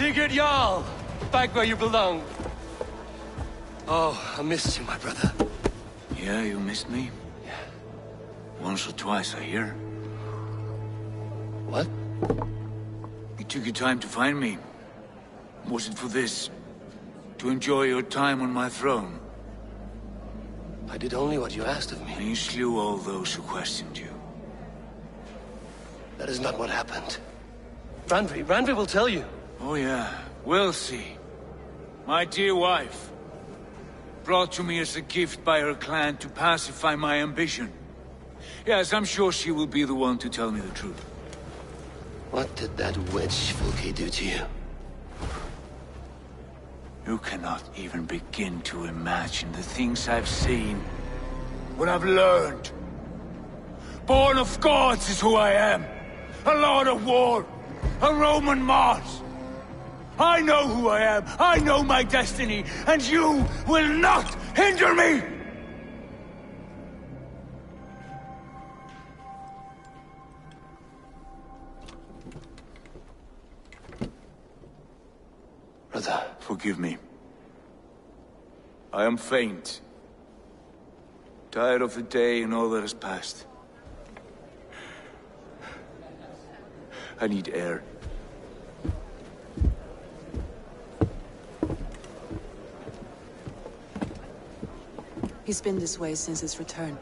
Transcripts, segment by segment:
Sigurd Jarl! Back where you belong. Oh, I missed you, my brother. Yeah, you missed me? Yeah. Once or twice, I hear. What? You took your time to find me. Was it for this? To enjoy your time on my throne? I did only what you asked of me. And you slew all those who questioned you. That is not what happened. Randvi will tell you. Oh yeah, we'll see. My dear wife, brought to me as a gift by her clan to pacify my ambition. Yes, I'm sure she will be the one to tell me the truth. What did that witch Fulke do to you? You cannot even begin to imagine the things I've seen, what I've learned. Born of gods is who I am. A lord of war, a Roman Mars. I know who I am, I know my destiny, and you will not hinder me! Brother. Forgive me. I am faint. Tired of the day and all that has passed. I need air. He's been this way since his return.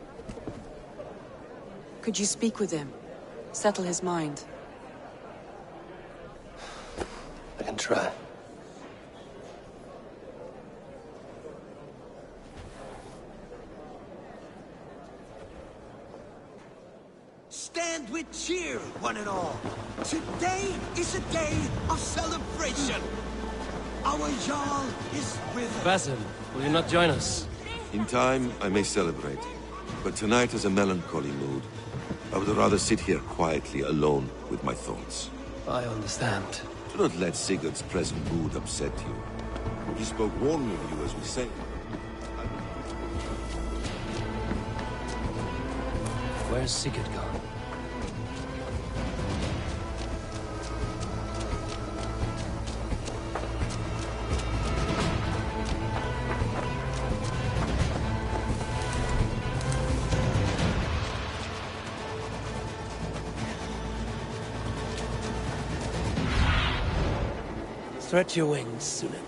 Could you speak with him? Settle his mind? I can try. Stand with cheer, one and all. Today is a day of celebration. Our Jarl is with us. Basil, will you not join us? In time, I may celebrate. But tonight is a melancholy mood. I would rather sit here quietly, alone, with my thoughts. I understand. Do not let Sigurd's present mood upset you. He spoke warmly of you, as we say. Where's Sigurd gone? Stretch your wings, Sunan.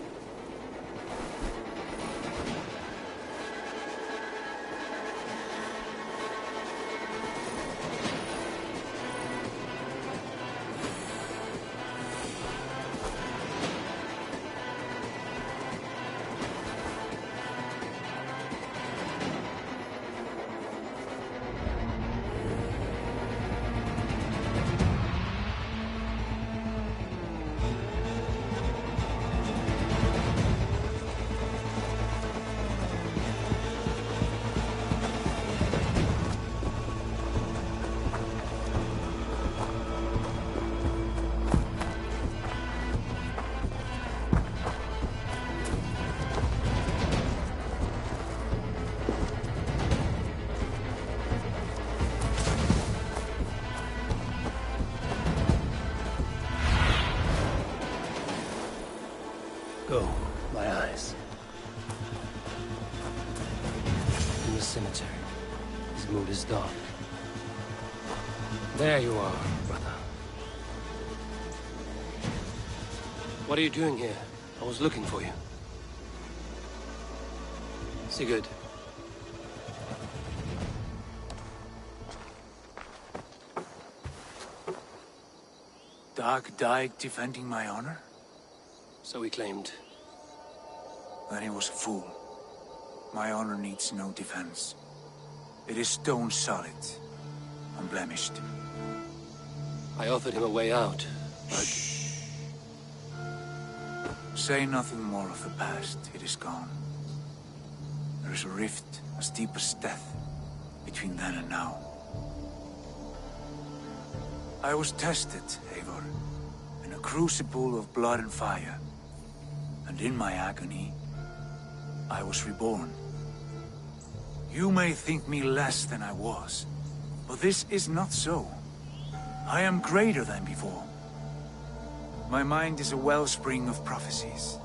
Go, my eyes. In the cemetery. His mood is dark. There you are, brother. What are you doing here? I was looking for you. Sigurd. Dark died defending my honor? So he claimed. Then he was a fool. My honor needs no defense. It is stone solid, unblemished. I offered him a way out, but... Shh. Say nothing more of the past. It is gone. There is a rift as deep as death between then and now. I was tested, Eivor, in a crucible of blood and fire. And in my agony, I was reborn. You may think me less than I was, but this is not so. I am greater than before. My mind is a wellspring of prophecies,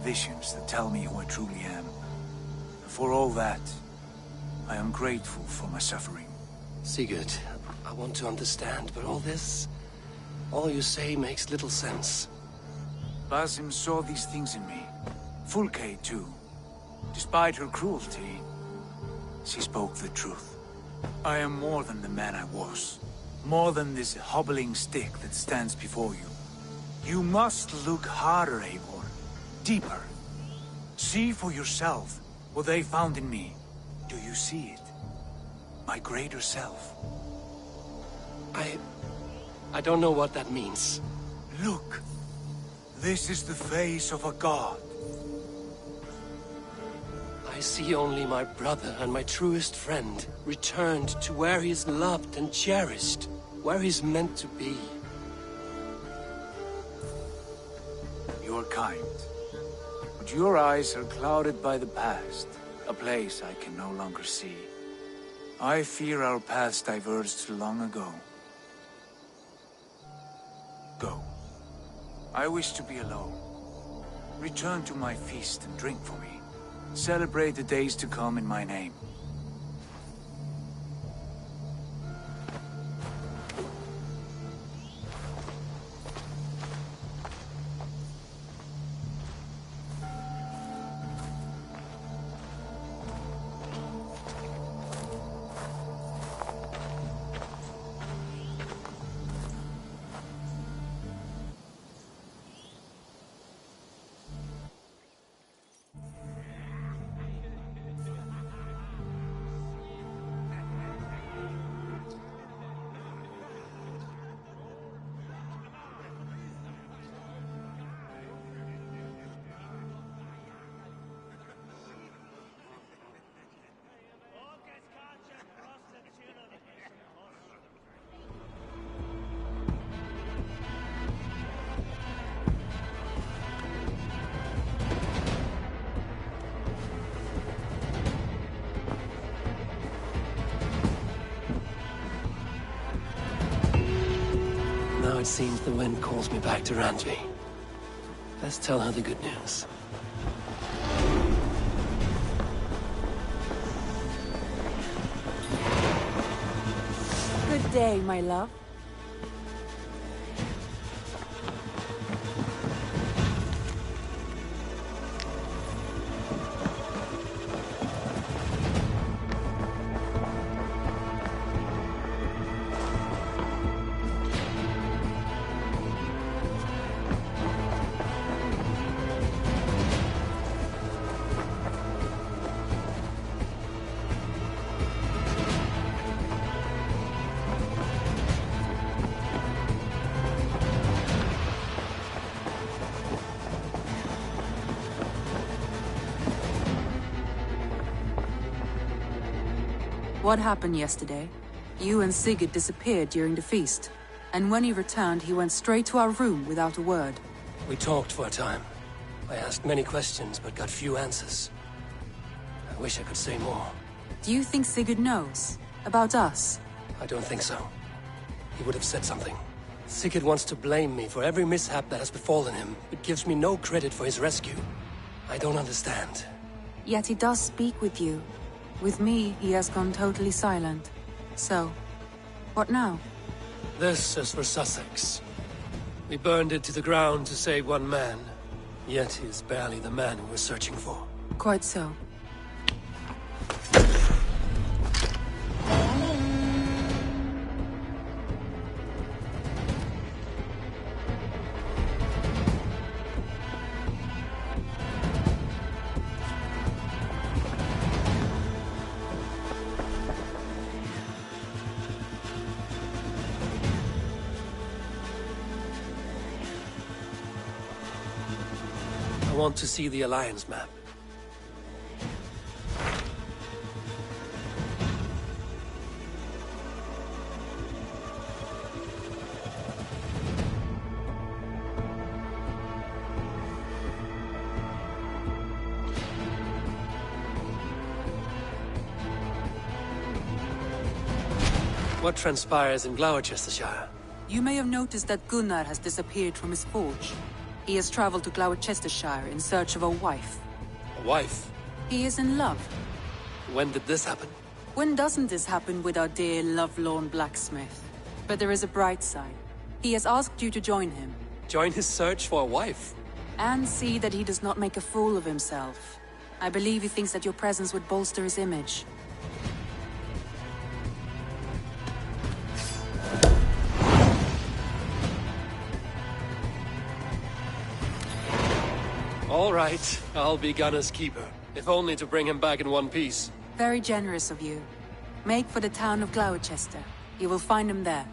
visions that tell me who I truly am. For all that, I am grateful for my suffering. Sigurd, I want to understand, but all you say makes little sense. Basim saw these things in me. Fulke, too. Despite her cruelty, she spoke the truth. I am more than the man I was. More than this hobbling stick that stands before you. You must look harder, Eivor. Deeper. See for yourself what they found in me. Do you see it? My greater self. I don't know what that means. Look. This is the face of a god. I see only my brother and my truest friend returned to where he is loved and cherished, where he's meant to be. You're kind. But your eyes are clouded by the past, a place I can no longer see. I fear our paths diverged long ago. Go. I wish to be alone. Return to my feast and drink for me. Celebrate the days to come in my name. Now it seems the wind calls me back to Randvi. Let's tell her the good news. Good day, my love. What happened yesterday? You and Sigurd disappeared during the feast. And when he returned, he went straight to our room without a word. We talked for a time. I asked many questions, but got few answers. I wish I could say more. Do you think Sigurd knows? About us? I don't think so. He would have said something. Sigurd wants to blame me for every mishap that has befallen him, but gives me no credit for his rescue. I don't understand. Yet he does speak with you. With me, he has gone totally silent. So, what now? This is for Sussex. We burned it to the ground to save one man. Yet he's barely the man we were searching for. Quite so. I want to see the Alliance map. What transpires in Gloucestershire? You may have noticed that Gunnar has disappeared from his forge. He has traveled to Gloucestershire in search of a wife. A wife? He is in love. When did this happen? When doesn't this happen with our dear lovelorn blacksmith? But there is a bright side. He has asked you to join him. Join his search for a wife? And see that he does not make a fool of himself. I believe he thinks that your presence would bolster his image. All right, I'll be Gunner's keeper. If only to bring him back in one piece. Very generous of you. Make for the town of Gloucester. You will find him there.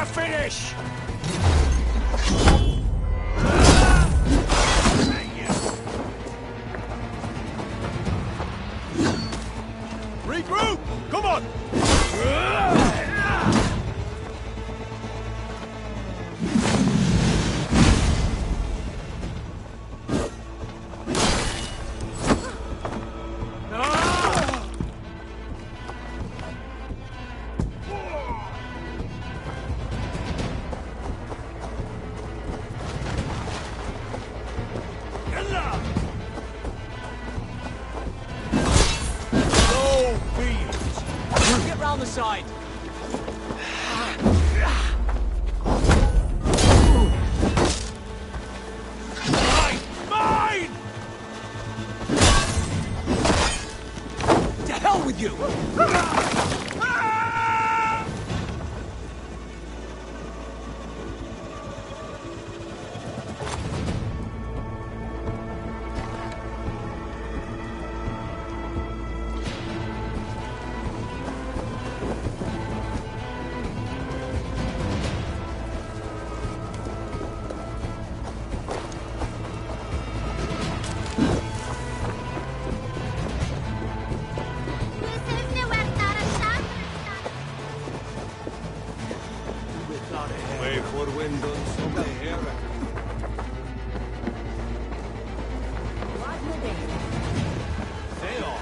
our finish! Regroup! Come on! Get round the side! Mine! To hell with you! Way for windows of the air. Sail on.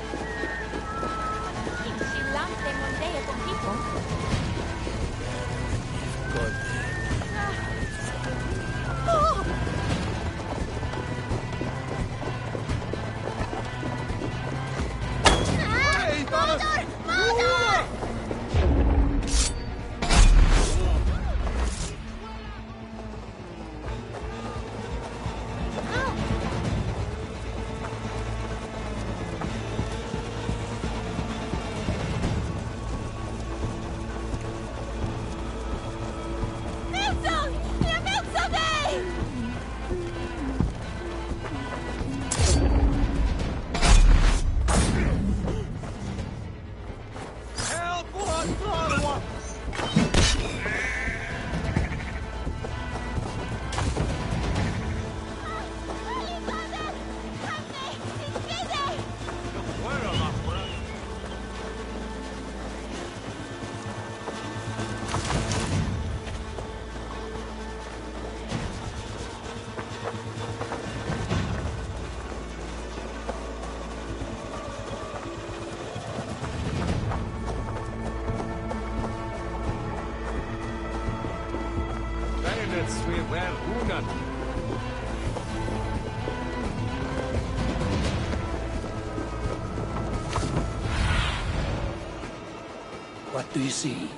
What do you see?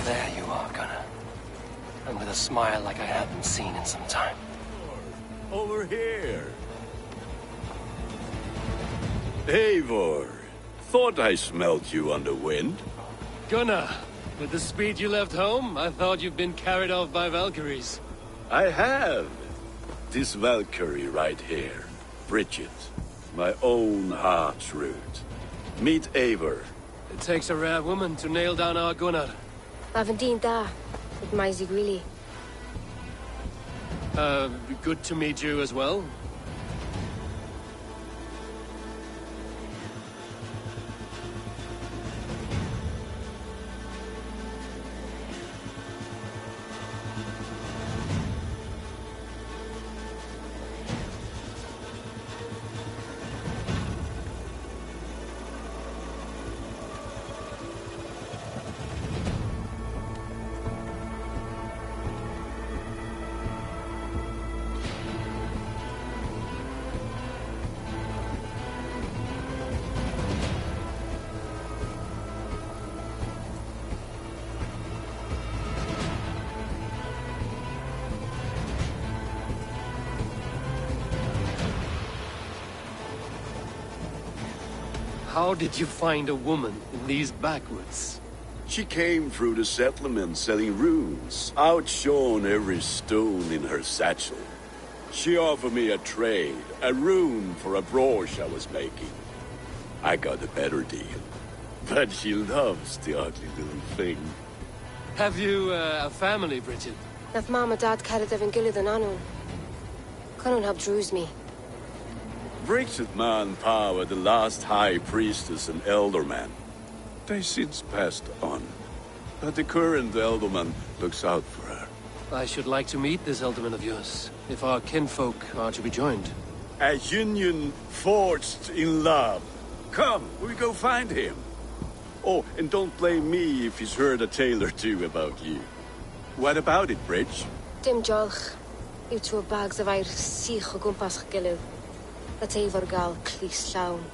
There you are, Gunnar. And with a smile like I haven't seen in some time. Over here. Eivor, thought I smelt you on the wind. Gunnar, with the speed you left home, I thought you'd been carried off by Valkyries. I have. This Valkyrie right here, Bridget, my own heart's root. Meet Eivor. It takes a rare woman to nail down our Gunnar. Lavendinta, with my Zigrili. Good to meet you as well. How did you find a woman in these backwoods? She came through the settlement selling runes, outshone every stone in her satchel. She offered me a trade, a rune for a brooch I was making. I got a better deal. But she loves the ugly little thing. Have you a family, Bridget? Nath Mom a Dad carried Evan Gillid and Anun. Cannon have drews me. Bridget Man Pa were the last high priestess and elderman. They since passed on. But the current elderman looks out for her. I should like to meet this elderman of yours, if our kinfolk are to be joined. A union forged in love. Come, we go find him. Oh, and don't blame me if he's heard a tale or two about you. What about it, Bridge? Dim jolch. You two bags of air sich o gwmpas gilydd. That efo'r gal clis llawn.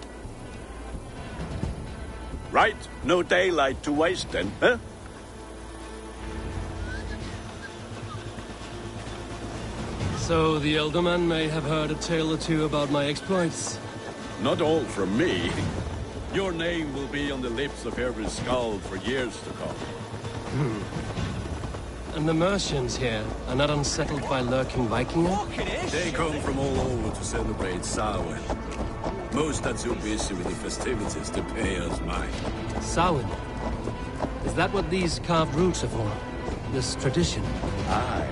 Right, no daylight to waste then, huh? So the elderman may have heard a tale or two about my exploits. Not all from me. Your name will be on the lips of every skald for years to come. And the Mercians here are not unsettled by lurking Vikinger? They come from all over to celebrate Samhain. Most are too busy with the festivities to pay us mind. Samhain? Is that what these carved roots are for? This tradition? Aye.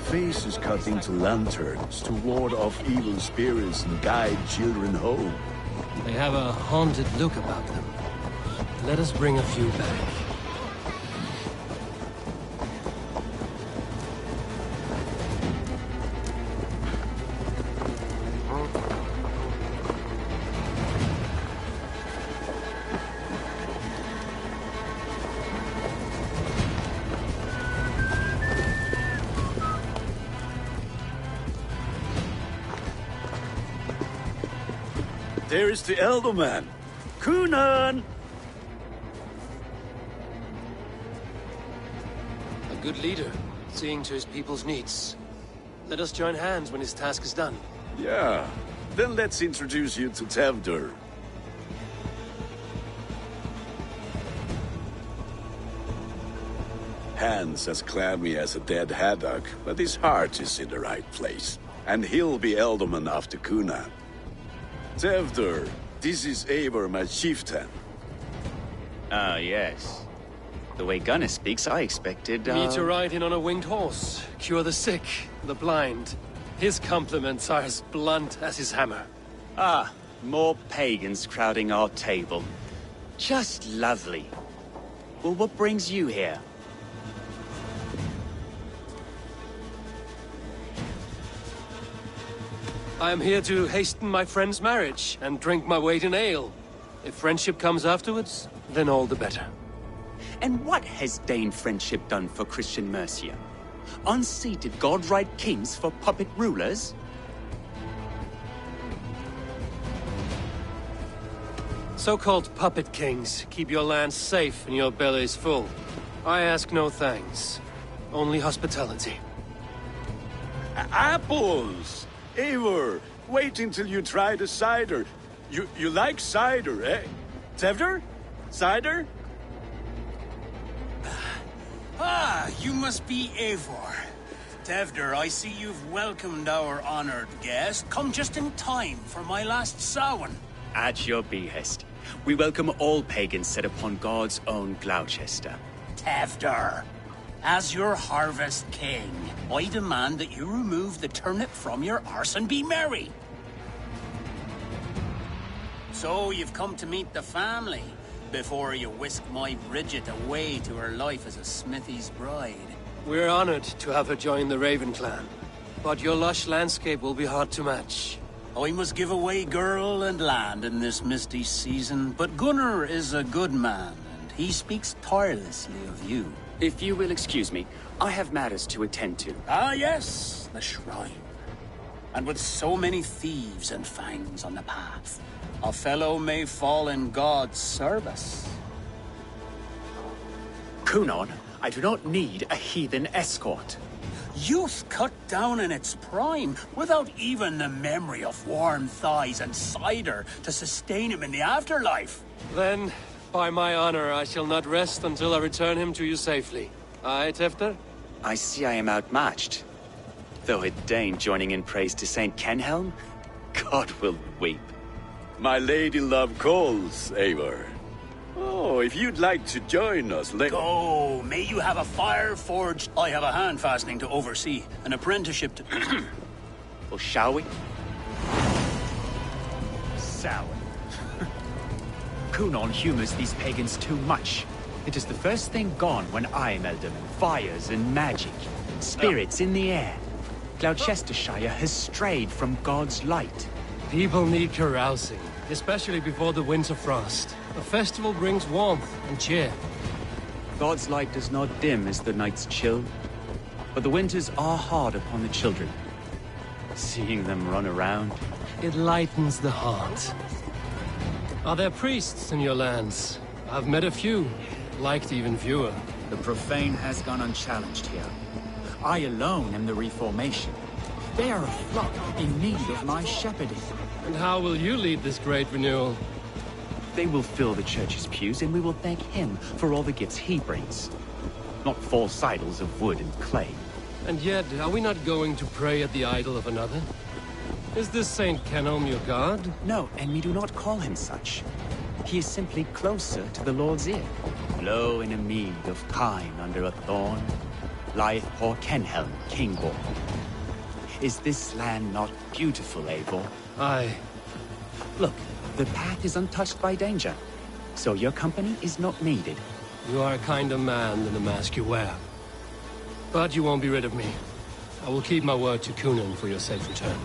Faces cut into lanterns to ward off evil spirits and guide children home. They have a haunted look about them. Let us bring a few back. There is the Elderman. Kunan! A good leader, seeing to his people's needs. Let us join hands when his task is done. Yeah. Then let's introduce you to Tevdur. Hands as clammy as a dead haddock, but his heart is in the right place. And he'll be Elderman after Kunan. Tevdur, this is Eivor, my chieftain. Ah, yes. The way Gunnar speaks, I expected, Me to ride in on a winged horse, cure the sick, the blind. His compliments are as blunt as his hammer. Ah, more pagans crowding our table. Just lovely. Well, what brings you here? I am here to hasten my friend's marriage and drink my weight in ale. If friendship comes afterwards, then all the better. And what has Dane friendship done for Christian Mercia? Unseated godright kings for puppet rulers? So-called puppet kings keep your lands safe and your bellies full. I ask no thanks, only hospitality. Apples! Eivor, wait until you try the cider. You like cider, eh? Tevdur? Cider? Ah, you must be Eivor. Tevdur, I see you've welcomed our honored guest. Come just in time for my last Samhain. At your behest. We welcome all pagans set upon God's own Gloucester. Tevdur, as your harvest king, I demand that you remove the turnip from your arse and be merry. So you've come to meet the family before you whisk my Bridget away to her life as a smithy's bride. We're honored to have her join the Raven clan, but your lush landscape will be hard to match. I must give away girl and land in this misty season, but Gunnar is a good man, and he speaks tirelessly of you. If you will excuse me, I have matters to attend to. Ah, yes, the shrine. And with so many thieves and fangs on the path, a fellow may fall in God's service. Kunon, I do not need a heathen escort. Youth cut down in its prime, without even the memory of warm thighs and cider to sustain him in the afterlife. Then, by my honor, I shall not rest until I return him to you safely. Aye, Tefter? I see I am outmatched. Though a Dane joining in praise to Saint Kenhelm, God will weep. My lady love calls, Eivor. Oh, if you'd like to join us, Go! May you have a fire forged. I have a hand fastening to oversee, an apprenticeship to... Well, shall we? Sour. Kunon humors these pagans too much. It is the first thing gone when I am Elderman. Fires and magic. Spirits in the air. Gloucestershire has strayed from God's light. People need carousing, especially before the winter frost. A festival brings warmth and cheer. God's light does not dim as the nights chill, but the winters are hard upon the children. Seeing them run around, It lightens the heart. Are there priests in your lands? I've met a few, liked even fewer. the profane has gone unchallenged here. I alone am the Reformation. They are a flock in need of my shepherding. And how will you lead this great renewal? They will fill the church's pews, and we will thank him for all the gifts he brings. Not false idols of wood and clay. And yet, are we not going to pray at the idol of another? Is this Saint Kenhelm your god? No, and we do not call him such. He is simply closer to the Lord's ear. Low in a mead of kine under a thorn, lieth poor Kenhelm, king-born. Is this land not beautiful, Eivor? Aye. Look, the path is untouched by danger, so your company is not needed. You are a kinder man than the mask you wear. But you won't be rid of me. I will keep my word to Kunan for your safe return.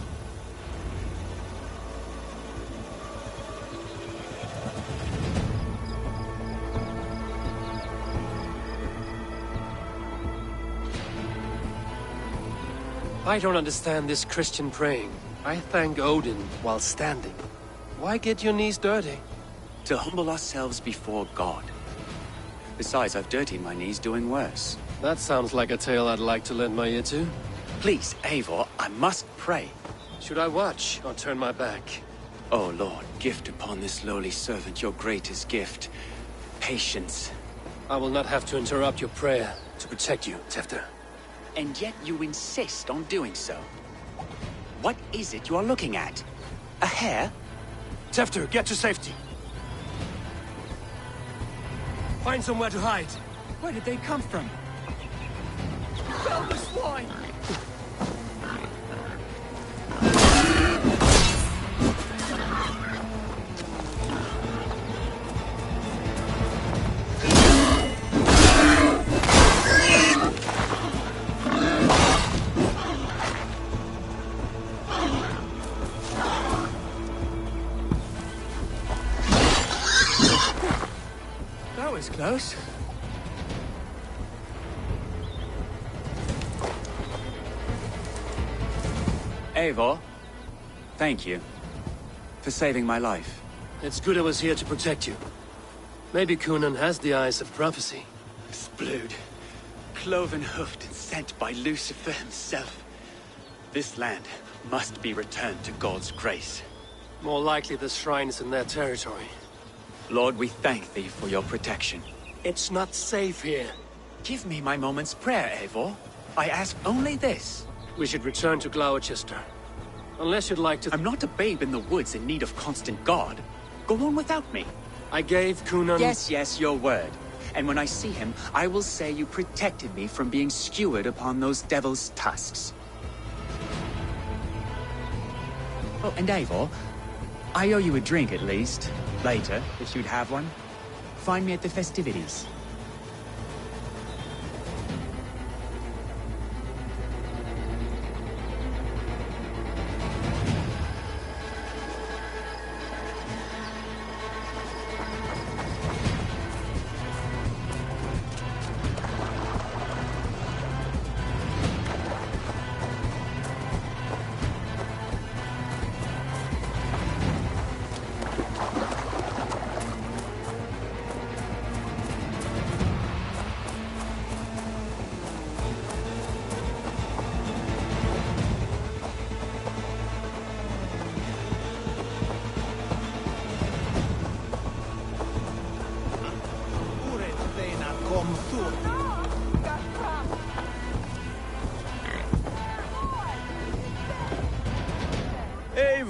I don't understand this Christian praying. I thank Odin while standing. Why get your knees dirty? To humble ourselves before God. Besides, I've dirtied my knees doing worse. That sounds like a tale I'd like to lend my ear to. Please, Eivor, I must pray. Should I watch or turn my back? Oh Lord, gift upon this lowly servant your greatest gift. Patience. I will not have to interrupt your prayer to protect you, Tefter. And yet you insist on doing so. What is it you are looking at? A hare? Tefter, get to safety. Find somewhere to hide. Where did they come from? Tell the swine! That was close. Eivor, thank you for saving my life. It's good I was here to protect you. Maybe Kunan has the eyes of prophecy. Splood, cloven-hoofed and sent by Lucifer himself. This land must be returned to God's grace. More likely the shrine is in their territory. Lord, we thank thee for your protection. It's not safe here. Give me my moment's prayer, Eivor. I ask only this. We should return to Gloucester. Unless you'd like to... I'm not a babe in the woods in need of constant guard. Go on without me. I gave Kunan... Yes, your word. And when I see him, I will say you protected me from being skewered upon those devil's tusks. Oh, and Eivor, I owe you a drink at least. Later, if you'd have one. Find me at the festivities.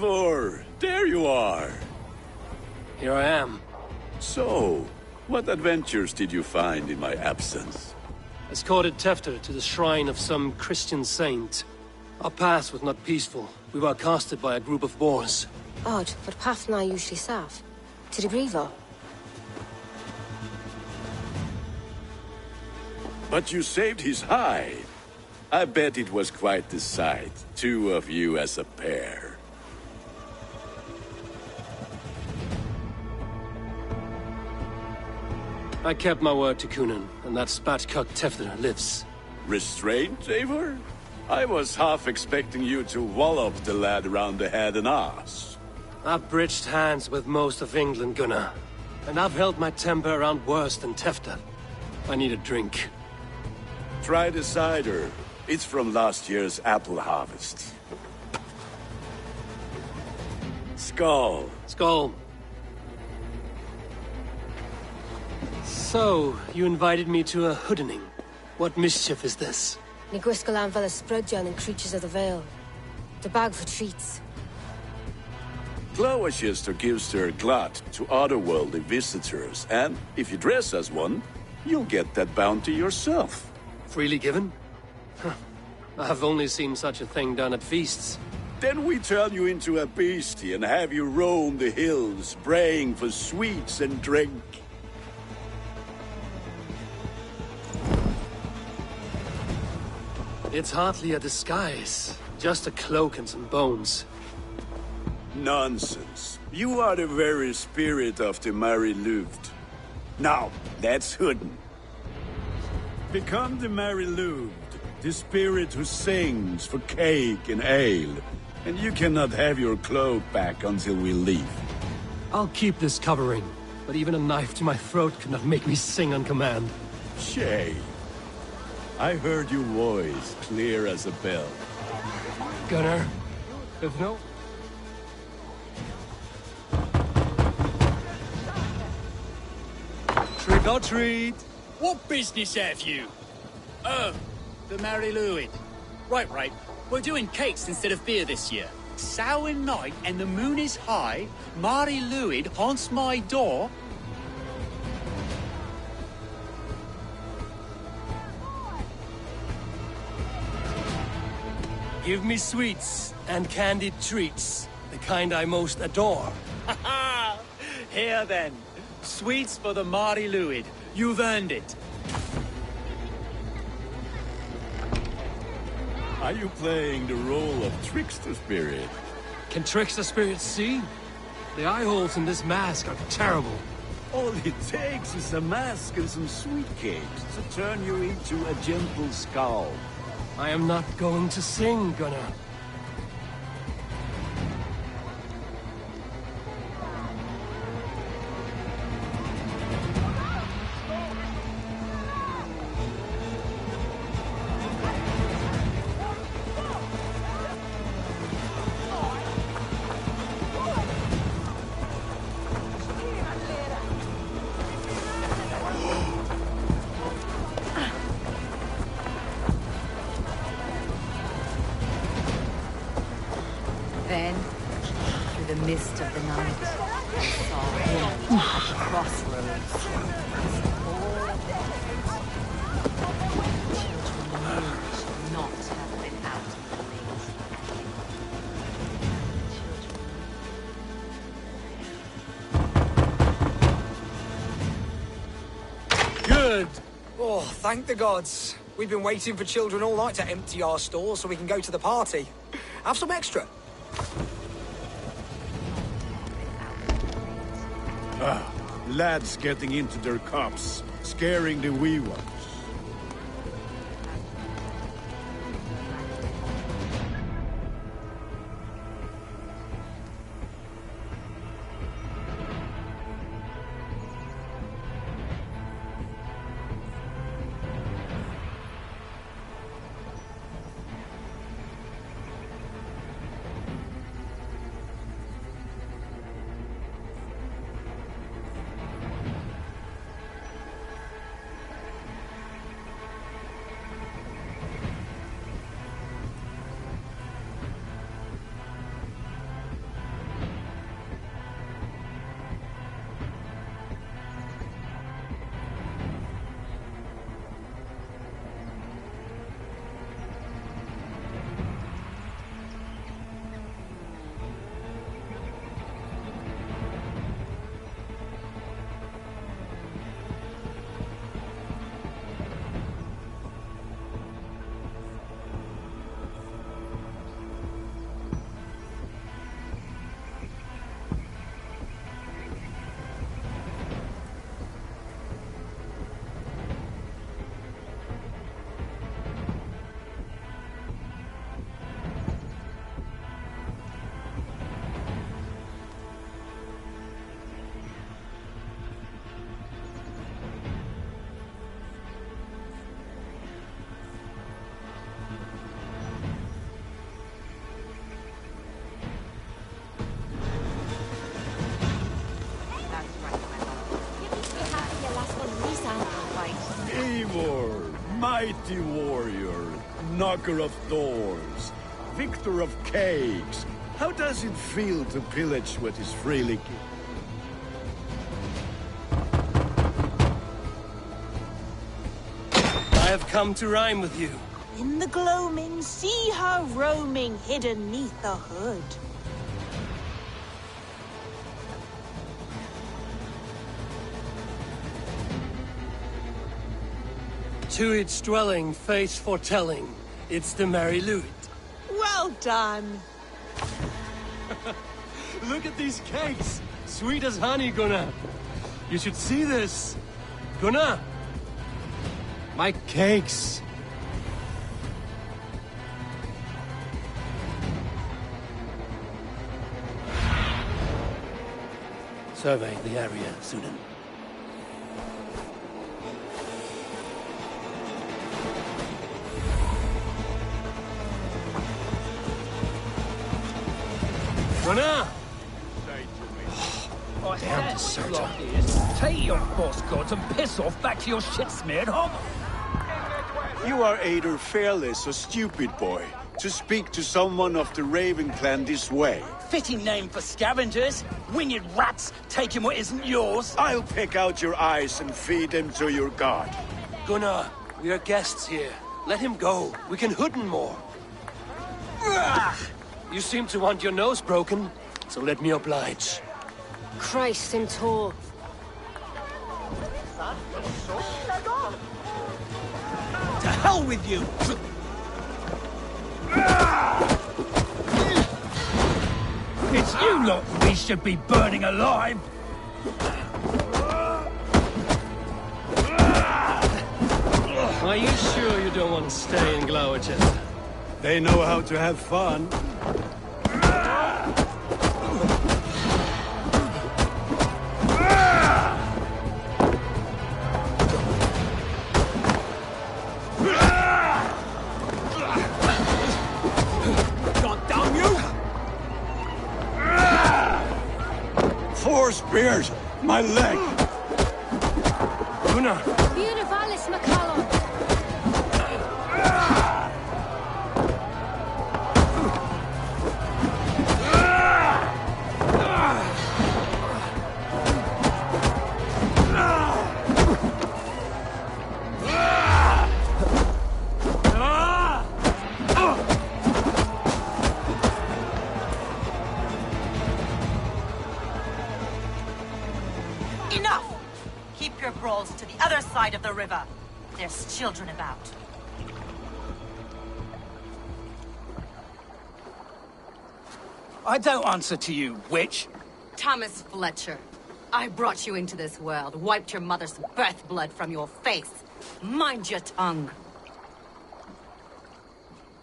Eivor! There you are! Here I am. So, what adventures did you find in my absence? Escorted Tefter to the shrine of some Christian saint. Our path was not peaceful. We were accosted by a group of boars. Odd, but path na usually safe. To the Grievo. But you saved his hide. I bet it was quite the sight. Two of you as a pair. I kept my word to Kunan, and that spatchcock Tefter lives. Restraint, Eivor? I was half expecting you to wallop the lad around the head and ass. I've bridged hands with most of England, Gunnar. And I've held my temper around worse than Tefter. I need a drink. Try the cider. It's from last year's apple harvest. Skull. Skull. So, you invited me to a hoodening. What mischief is this? Ni gwisgo lan fel y sbrydjan and creatures of the Vale. The bag for treats. Glowachester gives their glut to otherworldly visitors, and if you dress as one, you'll get that bounty yourself. Freely given? Huh. I've only seen such a thing done at feasts. Then we turn you into a beastie and have you roam the hills, braying for sweets and drink. It's hardly a disguise. Just a cloak and some bones. Nonsense. You are the very spirit of the Mary Louved. Now, that's Hooden. Become the Mary Louved, the spirit who sings for cake and ale. And you cannot have your cloak back until we leave. I'll keep this covering, but even a knife to my throat could not make me sing on command. Shay, I heard your voice clear as a bell. Gunnar, if no... Trick or treat! What business have you? Oh, the Mary Louis. Right. We're doing cakes instead of beer this year. Sour night and the moon is high. Mary Louis haunts my door. Give me sweets and candied treats, the kind I most adore. Ha ha! Here then. Sweets for the Mary Louis. You've earned it. Are you playing the role of trickster spirit? Can trickster spirits see? The eye holes in this mask are terrible. All it takes is a mask and some sweet cakes to turn you into a gentle skull. I am not going to sing, Gunnar. Then, through the mist of the night, I saw him at the crossroads. Children should not have been out of the maze. Good! Oh, thank the gods. We've been waiting for children all night to empty our stores so we can go to the party. Have some extra. Lads getting into their cups, scaring the wee ones. Mighty warrior, knocker of doors, victor of cakes. How does it feel to pillage what is freely given? I have come to rhyme with you. In the gloaming, see her roaming hidden neath the hood. To its dwelling, face foretelling, it's the Mary Louis. Well done. Look at these cakes! Sweet as honey, Gunnar. You should see this. Gunnar! My cakes! Survey the area, Sunan. Gunnar! Damn deserter. Take your boss gods and piss off back to your shit-smeared home. You are either fearless or stupid, boy, to speak to someone of the Raven clan this way. Fitting name for scavengers. Winged rats taking what isn't yours. I'll pick out your eyes and feed them to your god. Gunnar, we are guests here. Let him go. We can hood him more. You seem to want your nose broken, so let me oblige. Christ him tall. To hell with you! It's you lot we should be burning alive! Are you sure you don't want to stay in Gloucester? They know how to have fun. Four spears! My leg! Gunnar! Vallis McCallum! Enough! Keep your brawls to the other side of the river. There's children about. I don't answer to you, witch. Thomas Fletcher, I brought you into this world, wiped your mother's birth blood from your face. Mind your tongue.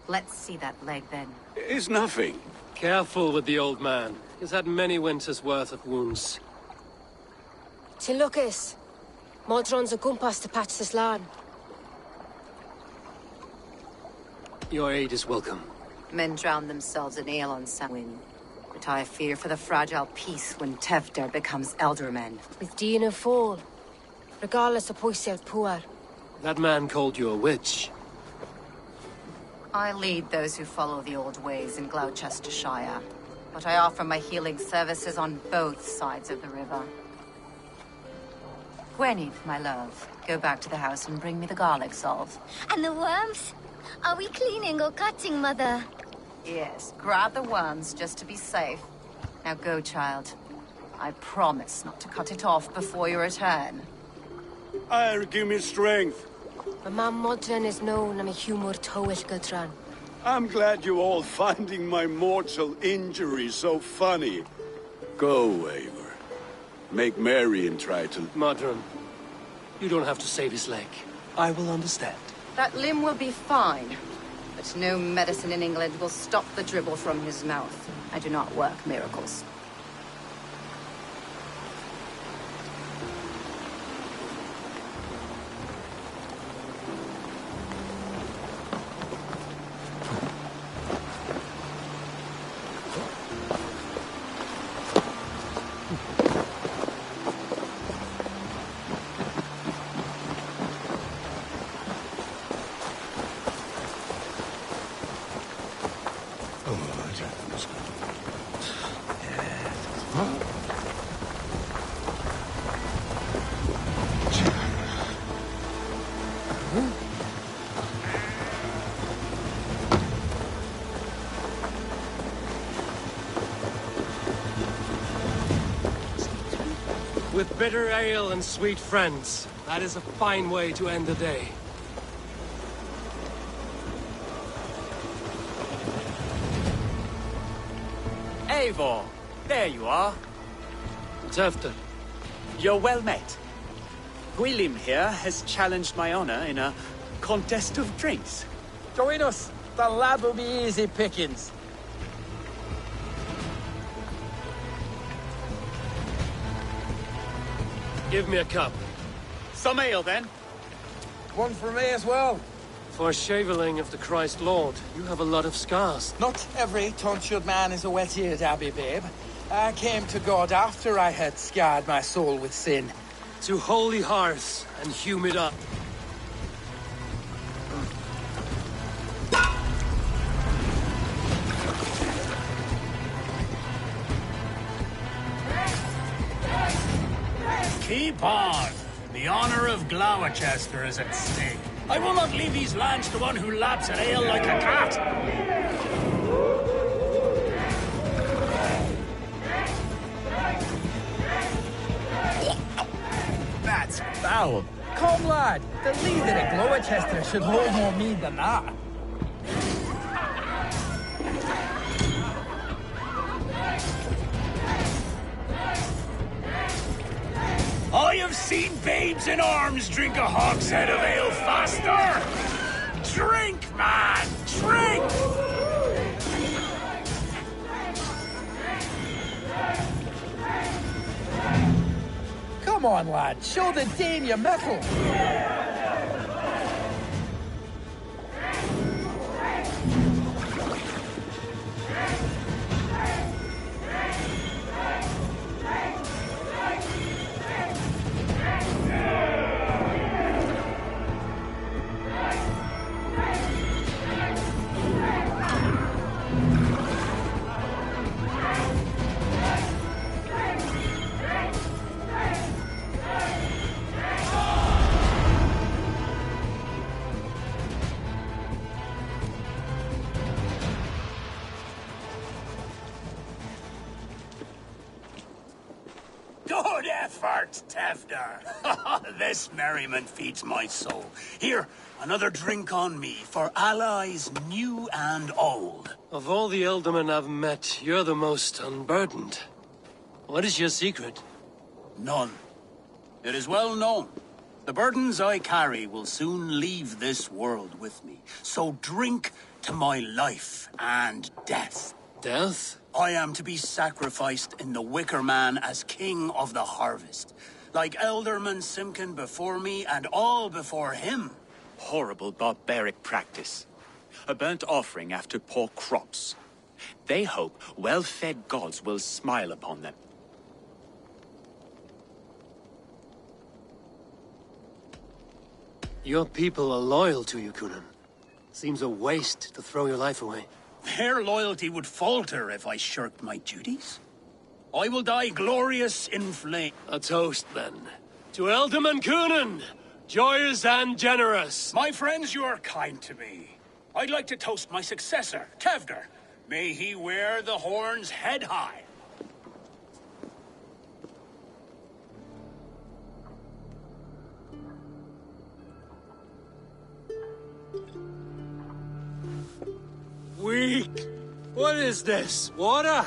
Let's see that leg, then. It's nothing. Careful with the old man. He's had many winters' worth of wounds. Till Lucas. Modron's a gumpas to patch this land. Your aid is welcome. Men drown themselves in ale on Samhain. But I fear for the fragile peace when Tevder becomes eldermen. With Dean and Fall. Regardless of Poisiel Puar. That man called you a witch. I lead those who follow the old ways in Gloucestershire. But I offer my healing services on both sides of the river. Gwenny, my love, go back to the house and bring me the garlic salve. And the worms? Are we cleaning or cutting, Mother? Yes, grab the worms just to be safe. Now go, child. I promise not to cut it off before your return. Give me strength. My mam Modron is known, I'm a humor towish Gudran. I'm glad you all finding my mortal injury so funny. Go, Eivor. Make merry and try to... Modron, you don't have to save his leg. I will understand. That limb will be fine. But no medicine in England will stop the dribble from his mouth. I do not work miracles. With bitter ale and sweet friends, that is a fine way to end the day. Eivor, there you are. Tefter. You're well met. Gwilym here has challenged my honor in a contest of drinks. Join us. The lab will be easy pickings. Give me a cup. Some ale, then. One for me as well. For shaveling of the Christ Lord, you have a lot of scars. Not every tonsured man is a wet-eared abbey, babe. I came to God after I had scarred my soul with sin. To holy hearths and hume it up. Keep on! The honor of Gloucester is at stake. I will not leave these lands to one who laps at ale like a cat! That's foul. Come, lad. The leader at Gloucester should hold more mead than that. I have seen babes in arms drink a hogshead of ale faster! Drink, man! Drink! Come on, lad. Show the dame your mettle. Good effort, Tefder. This merriment feeds my soul. Here, another drink on me for allies new and old. Of all the ealdormen I've met, you're the most unburdened. What is your secret? None. It is well known. The burdens I carry will soon leave this world with me. So drink to my life and death. Death? I am to be sacrificed in the Wicker Man as king of the harvest. Like Elderman Simkin before me and all before him. Horrible barbaric practice. A burnt offering after poor crops. They hope well-fed gods will smile upon them. Your people are loyal to you, Kunan. Seems a waste to throw your life away. Their loyalty would falter if I shirked my duties. I will die glorious in flame. A toast, then. To Ealdorman Kunan, joyous and generous. My friends, you are kind to me. I'd like to toast my successor, Tefder. May he wear the horns head high. Weak. What is this? Water?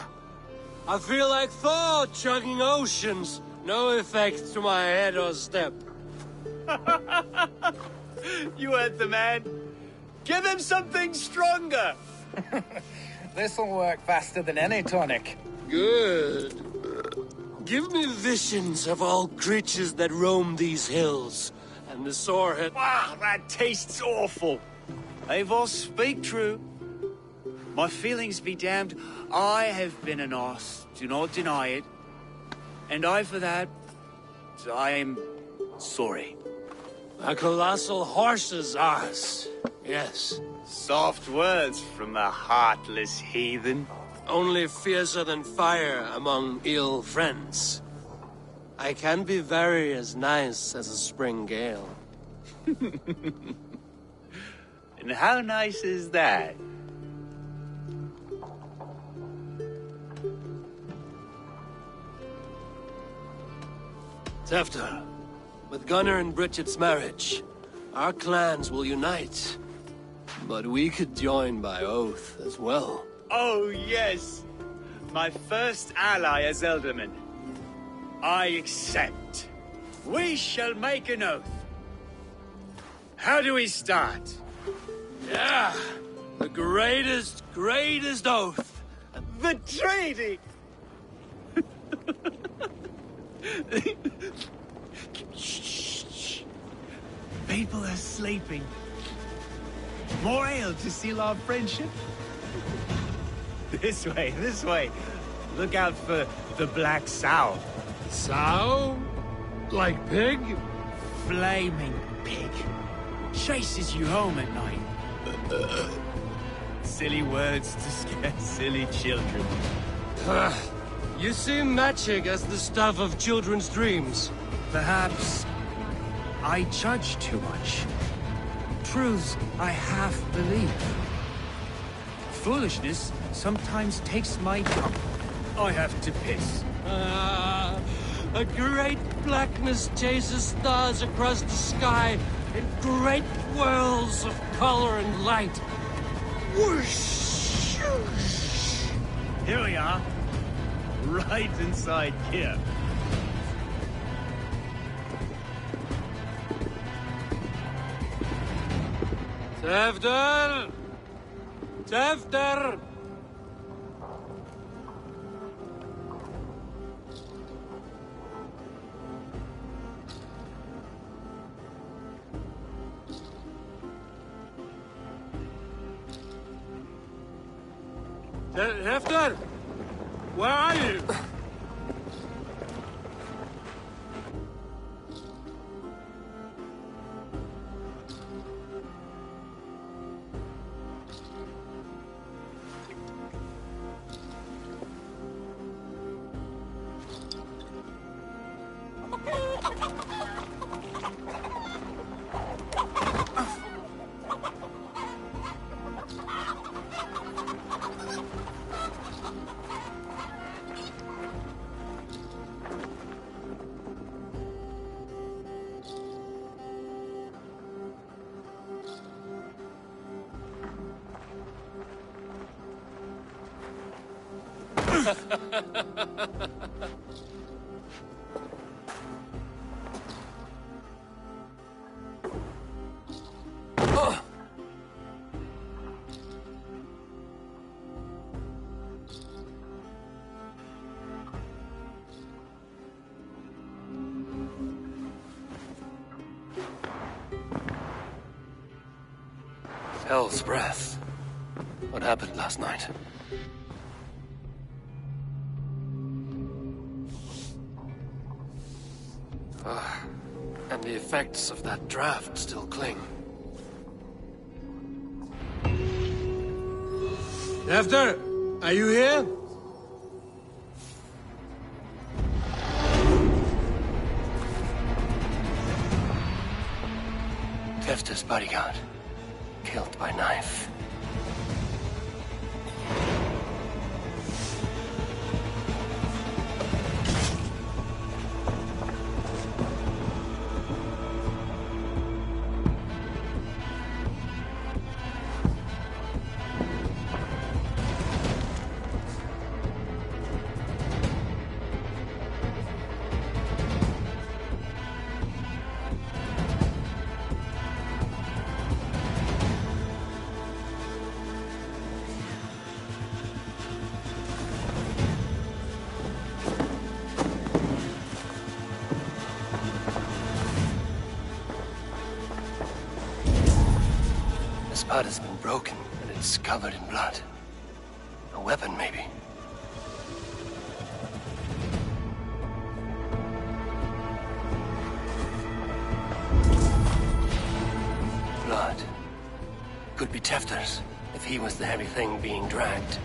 I feel like Thor chugging oceans. No effect to my head or step. You heard the man. Give him something stronger. This'll work faster than any tonic. Good. Give me visions of all creatures that roam these hills, and the sorehead. Wow, that tastes awful. Eivor, speak true. My feelings be damned. I have been an arse. Do not deny it. And I, for that, I am sorry. A colossal horse's arse. Yes. Soft words from a heartless heathen. only fiercer than fire among ill friends. I can be very as nice as a spring gale. And how nice is that? Tefter, with Gunnar and Bridget's marriage, our clans will unite. But we could join by oath as well. Oh, yes! My first ally as Elderman. I accept. We shall make an oath. How do we start? Yeah! The greatest oath! The treaty! Shh. People are sleeping. More ale to seal our friendship? This way. Look out for the black sow. Sow? Like pig? Flaming pig. Chases you home at night. Silly words to scare silly children. You see magic as the stuff of children's dreams. Perhaps I judge too much. Truths I half believe. Foolishness sometimes takes my tongue. I have to piss. A great blackness chases stars across the sky in great whirls of color and light. Whoosh! Here we are. Right inside here. Tefter! Tefter! Tefter! Where are you? Hell's breath. What happened last night? And the effects of that draft still cling. Tefter, are you here? Tefter's bodyguard, killed by knife. This part has been broken, and it's covered in blood. A weapon, maybe. Blood. Could be Tefter's, if he was the heavy thing being dragged.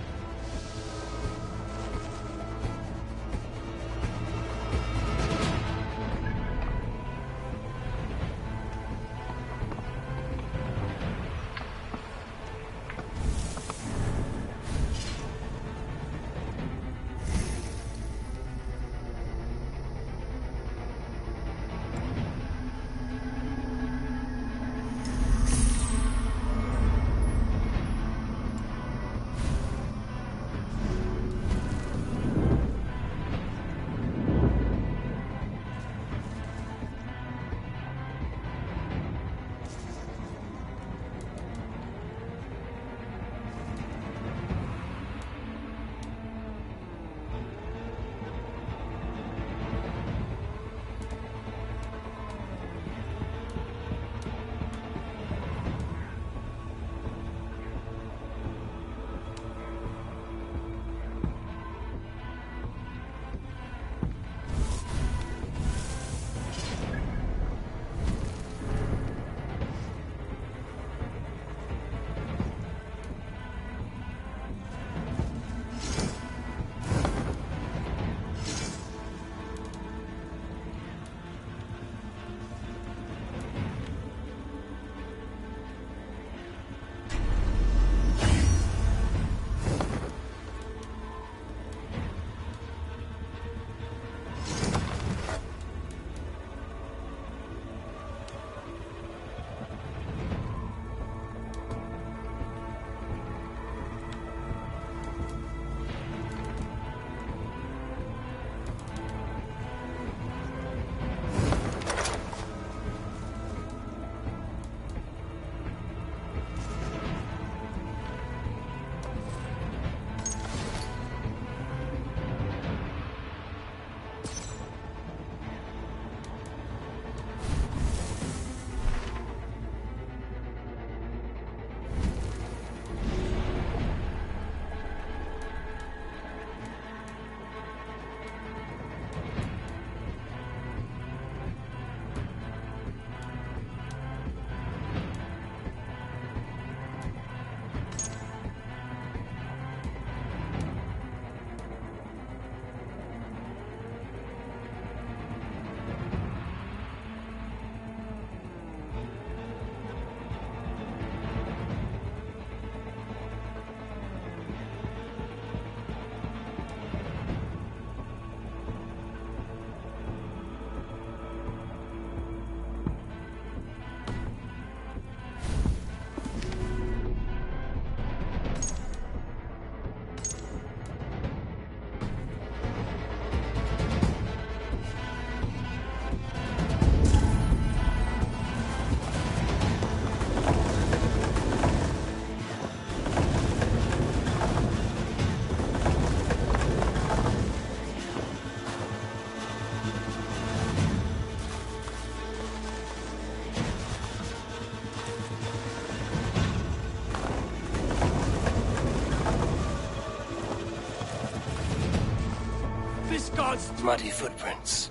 this god's... Muddy footprints.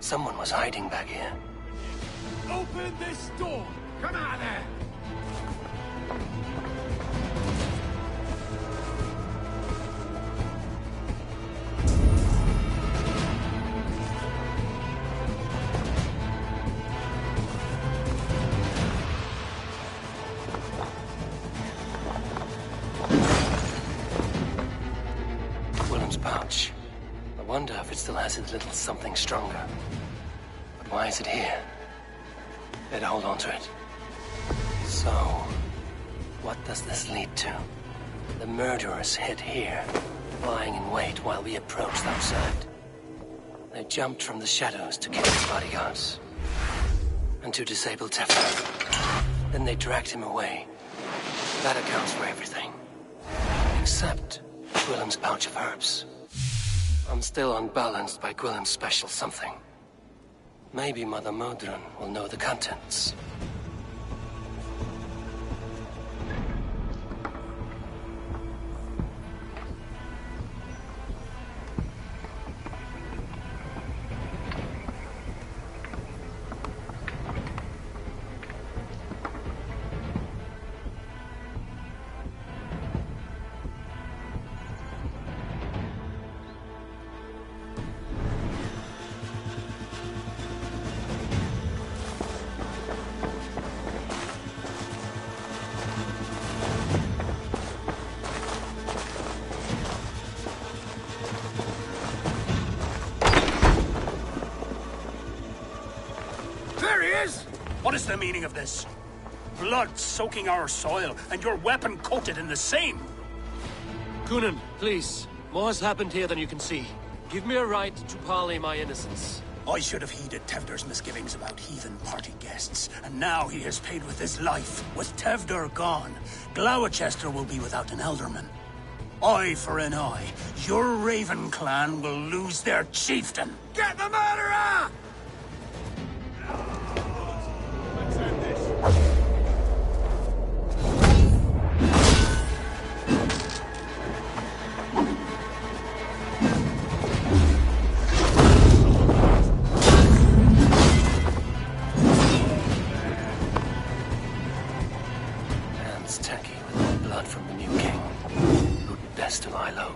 Someone was hiding back here. Open this door! Come on there! Pouch. I wonder if it still has its little something stronger. But why is it here? Better hold on to it. So, what does this lead to? The murderers hid here, lying in wait while we approached outside. They jumped from the shadows to kill the bodyguards. And to disable Teflon. Then they dragged him away. That accounts for everything. Except Gwillem's pouch of herbs. I'm still unbalanced by Gwillem's special something. Maybe Mother Modron will know the contents. What is the meaning of this? Blood soaking our soil, and your weapon coated in the same! Kunan, please. More has happened here than you can see. Give me a right to parley my innocence. I should have heeded Tevder's misgivings about heathen party guests, and now he has paid with his life. With Tevder gone, Gloucester will be without an elderman. Eye for an eye. Your Raven clan will lose their chieftain. Get the murderer! Hands tacky with blood from the new king. Who'd be best to lie low.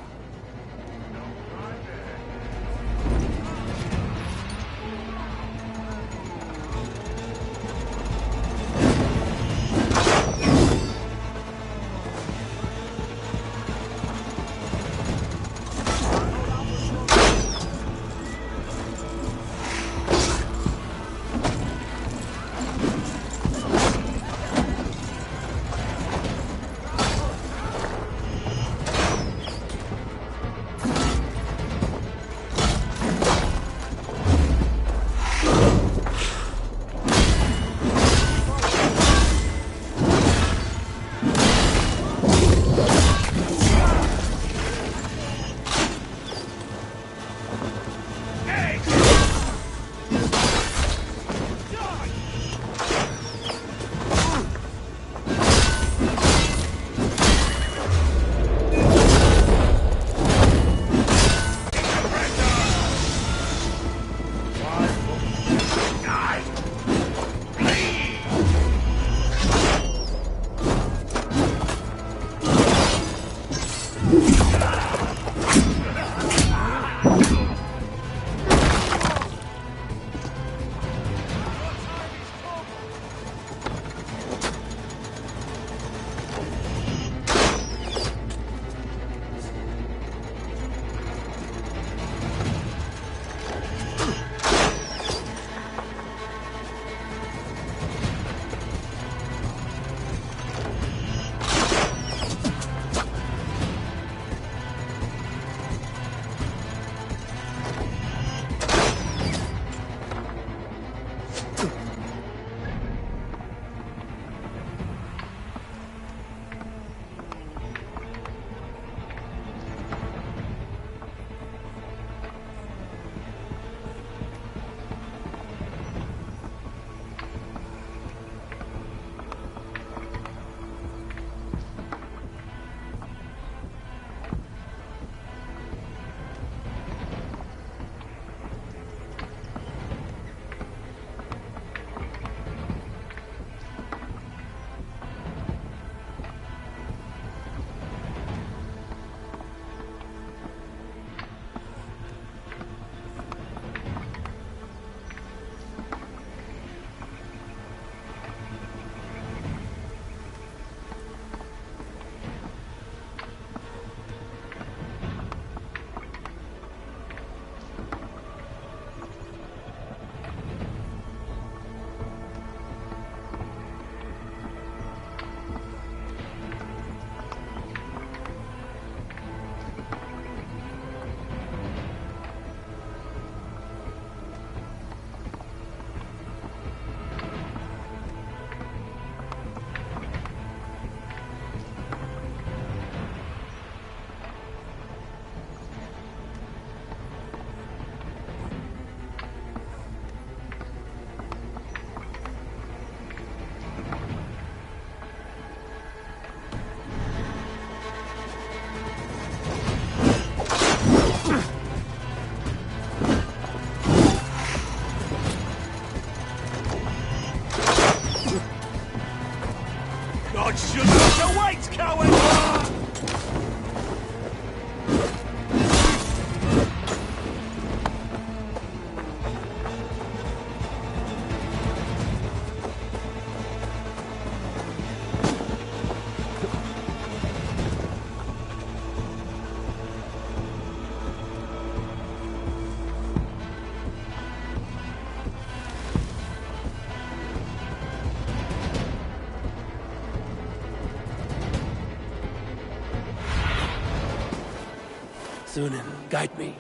Sunan, guide me.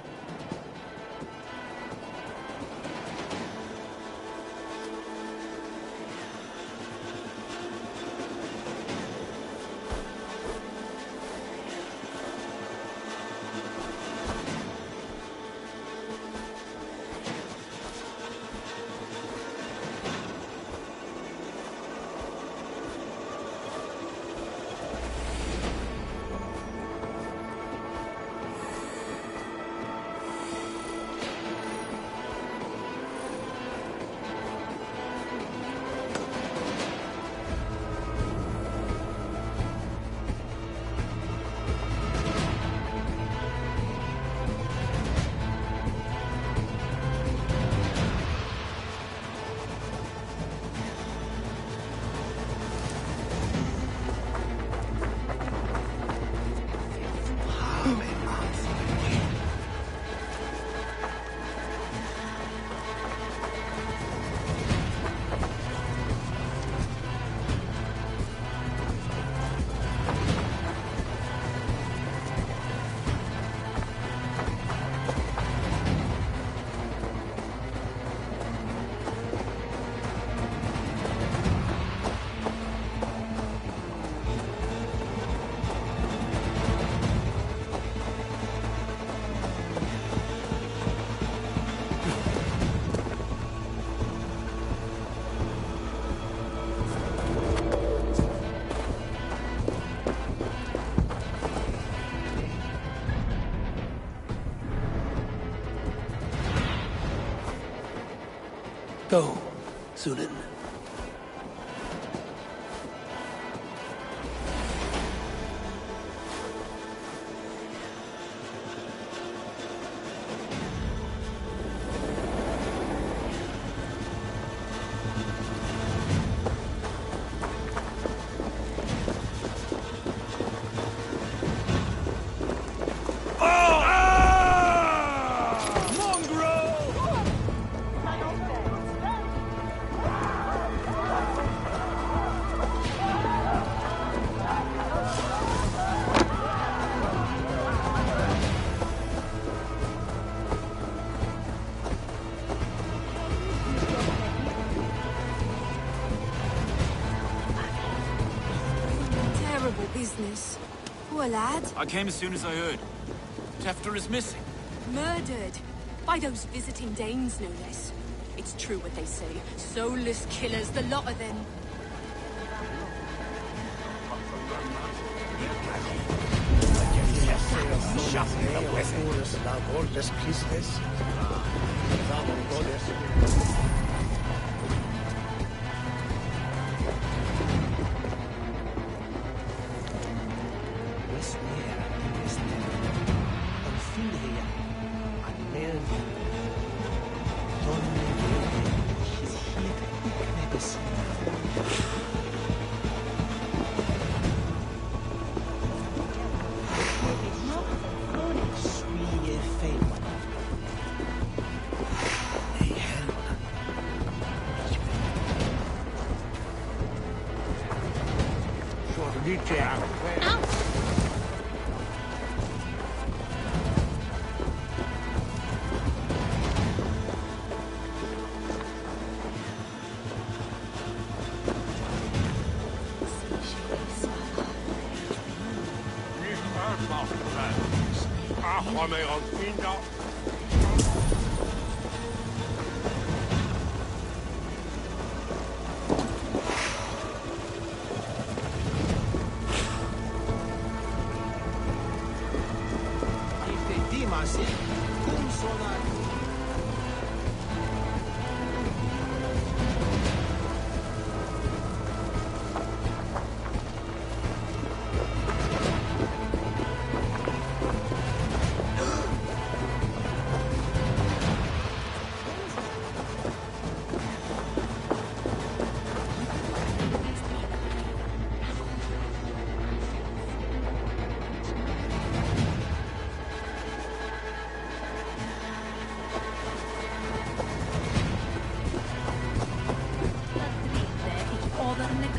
Go, Sunan. Business. Poor lad. I came as soon as I heard. Tefter is missing. Murdered. By those visiting Danes, no less. It's true what they say. Soulless killers, the lot of them.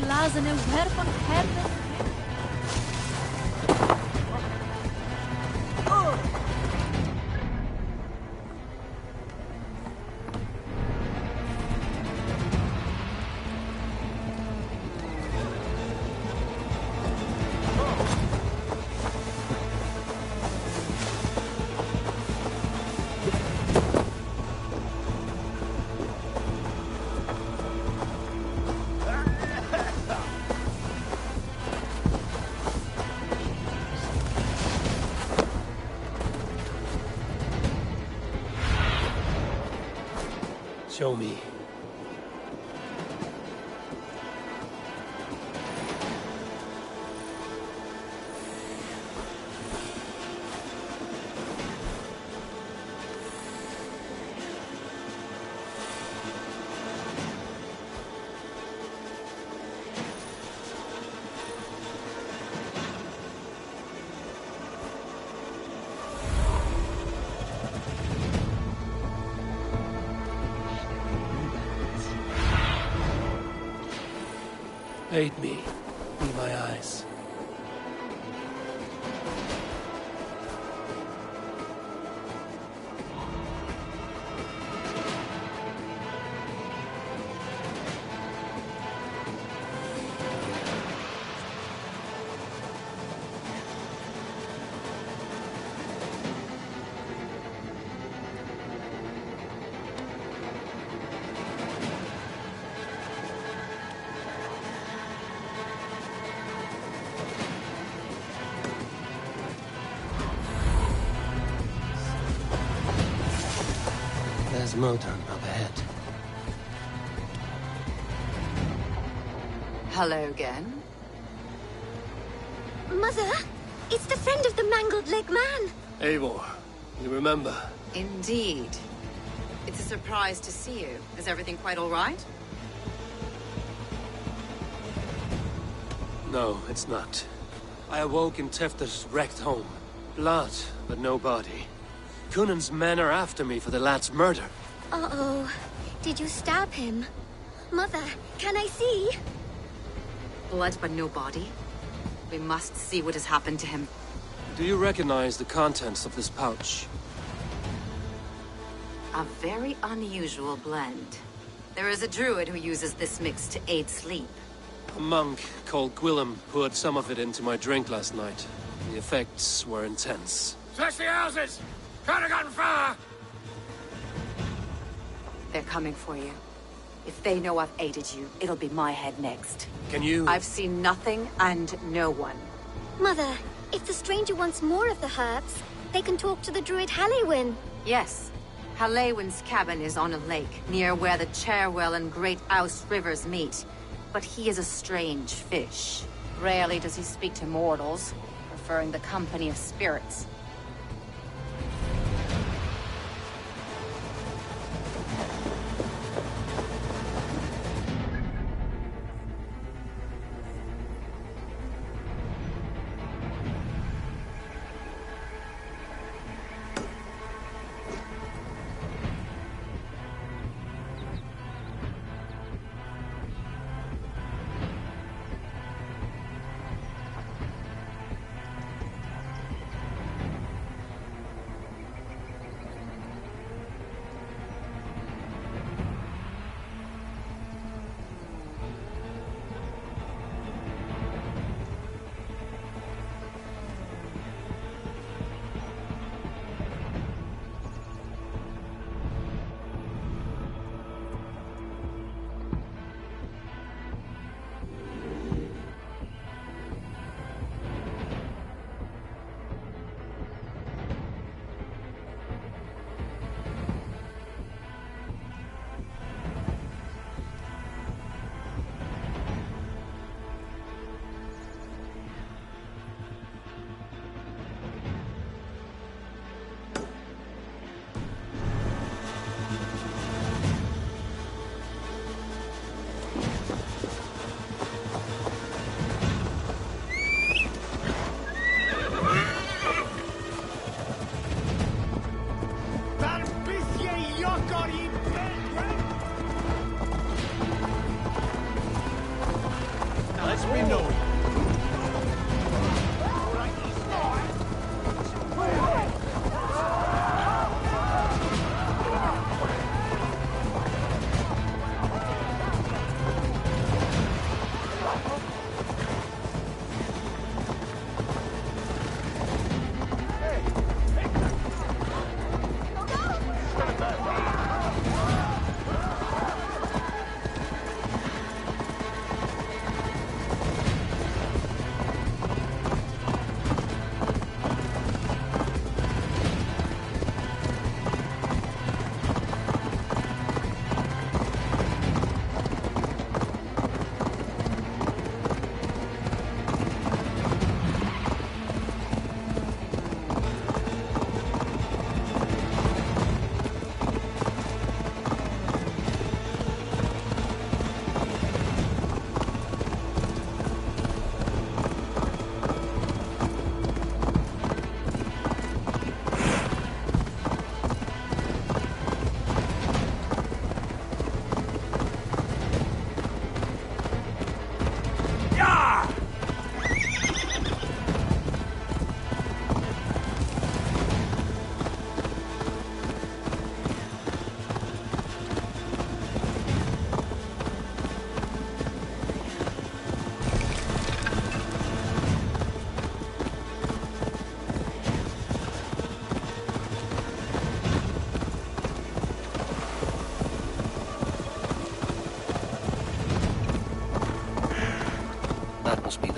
Blazen en her van herden. Show me. Aid me. Be my eyes. There's Modan up ahead. Hello again. Mother, it's the friend of the mangled leg man. Eivor, you remember? Indeed. It's a surprise to see you. Is everything quite all right? No, it's not. I awoke in Tefter's wrecked home. Blood, but no body. Cunan's men are after me for the lad's murder. Uh-oh. Did you stab him? Mother, can I see? Blood but no body? We must see what has happened to him. Do you recognize the contents of this pouch? A very unusual blend. There is a druid who uses this mix to aid sleep. A monk called Gwillem poured some of it into my drink last night. The effects were intense. Search the houses! Try to get fire! They're coming for you. If they know I've aided you, it'll be my head next. Can you... I've seen nothing and no one. Mother, if the stranger wants more of the herbs, they can talk to the druid Halewyn. Yes. Halewyn's cabin is on a lake, near where the Cherwell and Great Ouse rivers meet. But he is a strange fish. Rarely does he speak to mortals, preferring the company of spirits.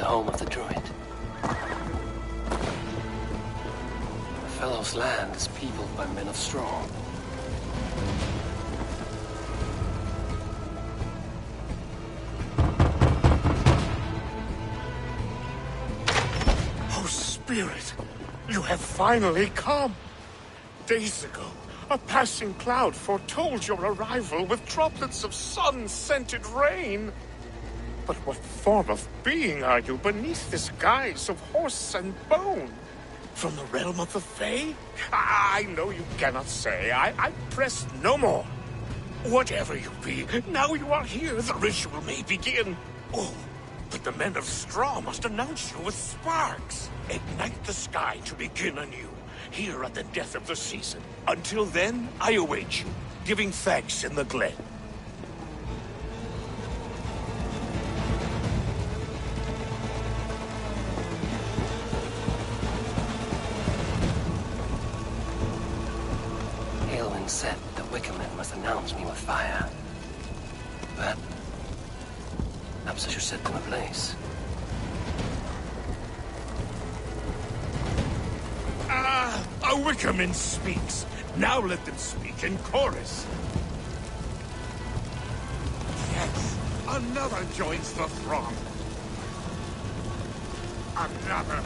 home of the Druid. The Fellow's land is peopled by men of straw. Oh, Spirit, you have finally come. Days ago, a passing cloud foretold your arrival with droplets of sun-scented rain. But what form of being are you beneath this guise of horse and bone? From the realm of the Fae? I know you cannot say. I press no more. Whatever you be, now you are here, the ritual may begin. Oh, but the men of straw must announce you with sparks. Ignite the sky to begin anew, here at the death of the season. Until then, I await you, giving thanks in the glen. Said the Wickermen must announce me with fire. But perhaps I should set them ablaze. A Wickerman speaks. Now let them speak in chorus. Yes, another joins the throng. Another.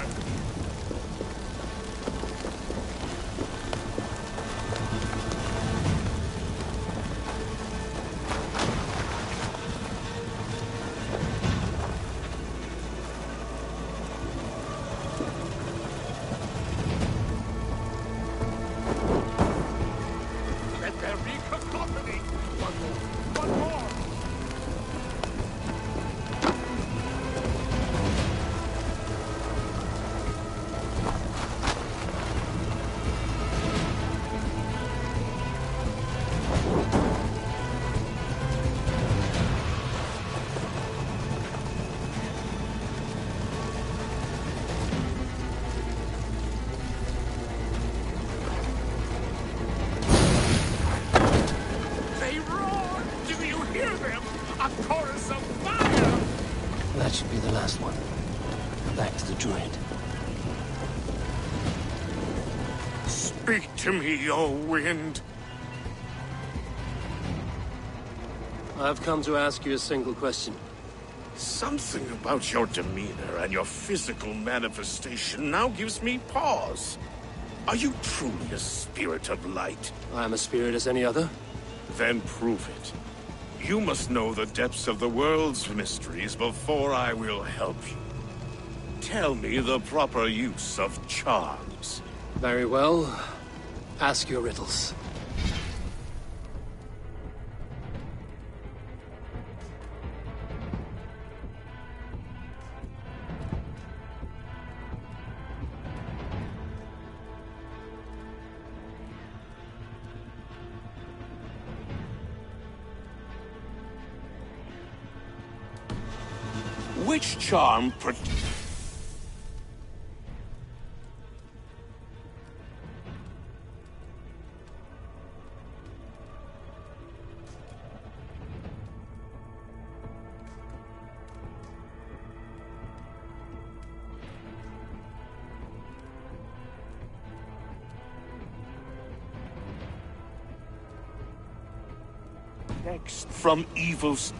That should be the last one. Back to the Druid. Speak to me, O wind. I've come to ask you a single question. Something about your demeanor and your physical manifestation now gives me pause. Are you truly a spirit of light? I'm a spirit as any other. Then prove it. You must know the depths of the world's mysteries before I will help you. Tell me the proper use of charms. Very well. Ask your riddles. Which charm protects from evils?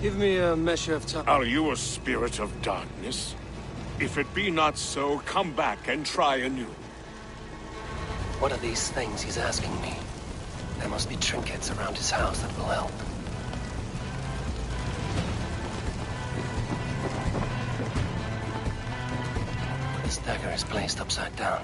Give me a measure of time. Are you a spirit of darkness? If it be not so, come back and try anew. What are these things he's asking me? There must be trinkets around his house that will help. This dagger is placed upside down.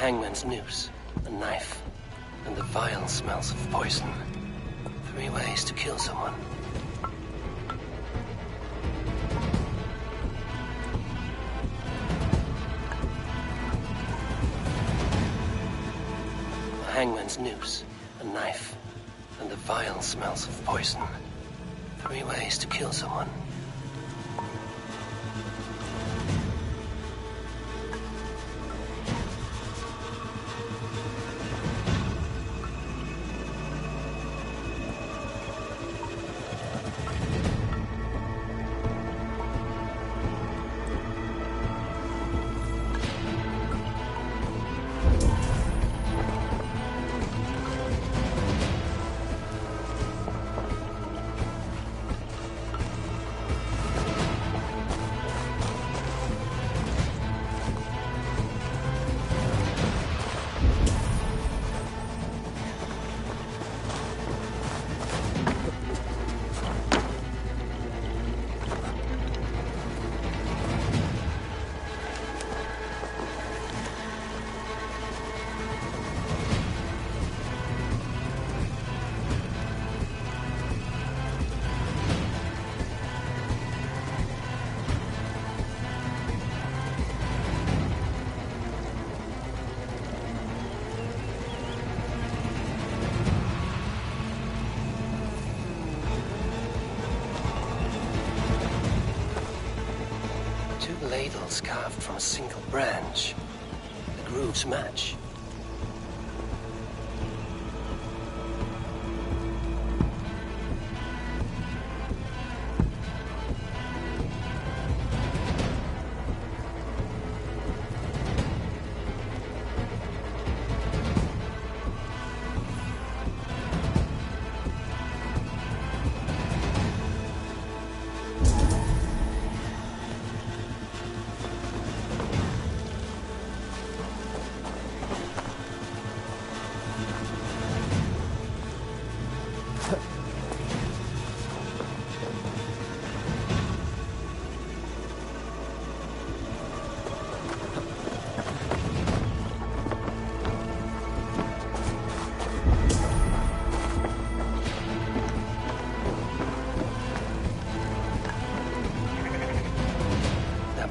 Hangman's noose, a knife, and the vile smells of poison. 3 ways to kill someone. A hangman's noose, a knife, and the vile smells of poison. 3 ways to kill someone. Ladles carved from a single branch. The grooves match.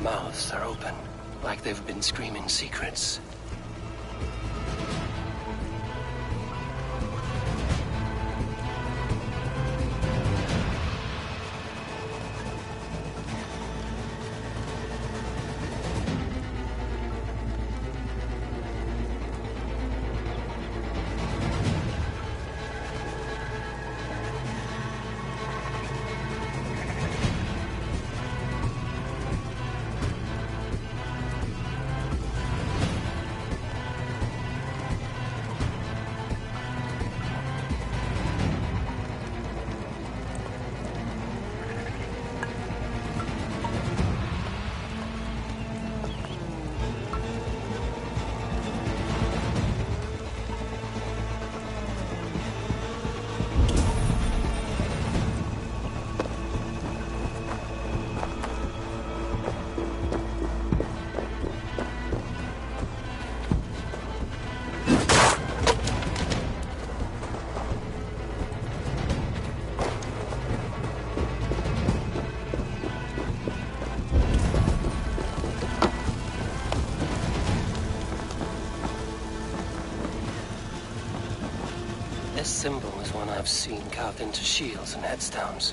Mouths are open, like they've been screaming secrets. This symbol is one I've seen carved into shields and headstones.